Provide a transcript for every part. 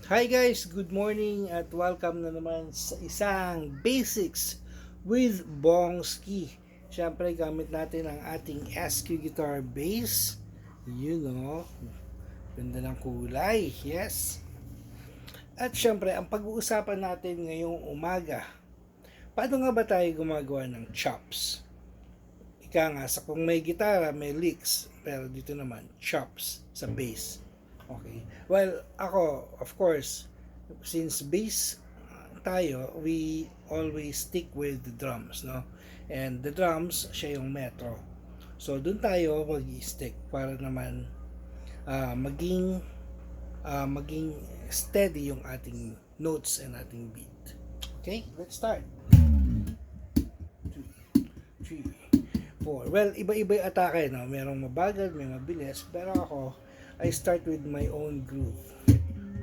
Hi guys, good morning at welcome na naman sa isang Basics with Bongski. Siyempre gamit natin ang ating SQ guitar bass. You know, ganda ng kulay, yes. At siyempre, ang pag-uusapan natin ngayong umaga, paano nga ba tayo gumagawa ng chops? Ika nga, sa kung may gitara, may licks, pero dito naman, chops sa bass. Okay. Well, ako, of course, since bass tayo, we always stick with the drums, no? And the drums, siya yung metro. So, dun tayo mag-stick para naman maging steady yung ating notes and ating beat. Okay, let's start. 2, 3, 4. Well, iba-iba yung atake, no? Merong mabagal, may mabilis, pero ako, I start with my own groove.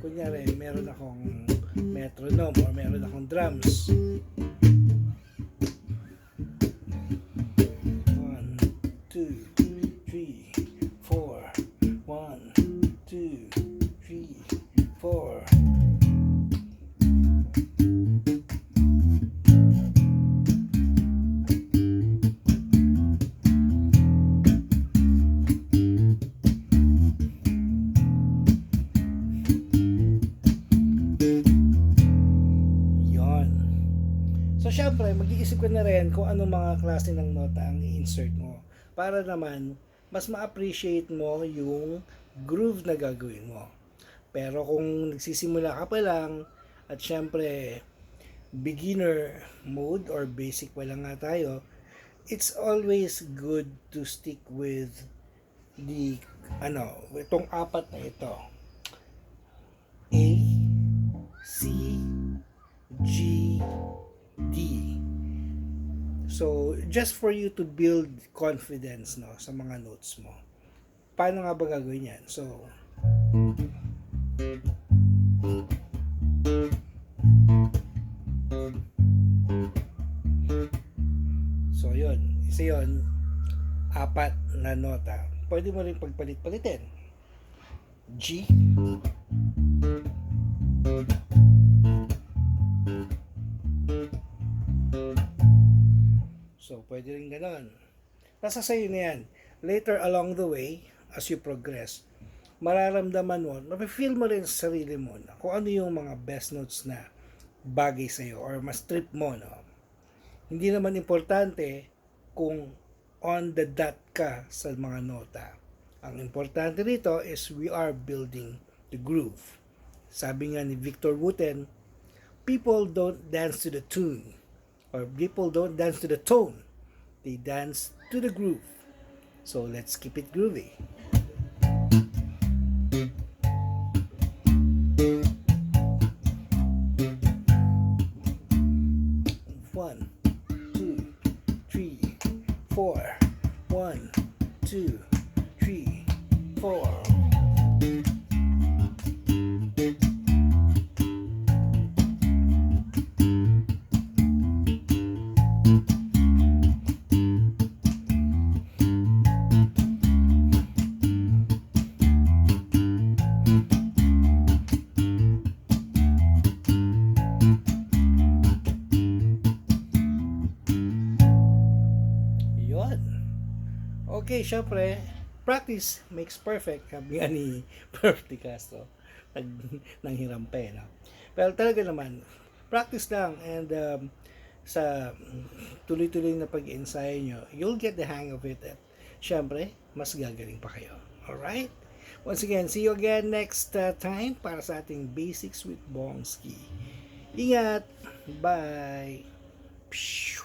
Kunyari, meron akong metronome or meron akong drums. 1, 2, 3, 4. 1, 2, 3, 4. So, syempre, mag-iisip ka na rin kung anong mga klase ng nota ang i-insert mo para naman mas ma-appreciate mo yung groove na gagawin mo. Pero kung nagsisimula ka pa lang at syempre beginner mode or basic pa lang nga tayo, it's always good to stick with itong apat na ito. A, C, G, D. So, just for you to build confidence, no, sa mga notes mo. Paano nga ba gagawin yan? So yun. Isa yun. Apat na nota. Pwede mo rin pagpalit-palitin. G. So, pwede rin ganon. Nasa sayo na yan. Later along the way, as you progress, mararamdaman mo, mapifeel mo rin sa sarili mo na kung ano yung mga best notes na bagay sa'yo or mas trip mo, no? Hindi naman importante kung on the dot ka sa mga nota. Ang importante rito is we are building the groove. Sabi nga ni Victor Wooten, people don't dance to the tune. Or people don't dance to the tone, they dance to the groove. So let's keep it groovy. One, two, three, four. 1, 2, 3, 4. Okay, syempre, practice makes perfect. Sabi nga ni Perf de Castro. Nanghiram pa no? Pero talaga naman, practice lang and sa tuloy-tuloy na pag-ensayo nyo, you'll get the hang of it at syempre, mas gagaling pa kayo. Alright? Once again, see you again next time para sa ating Basics with Bongski. Ingat! Bye! Pshh.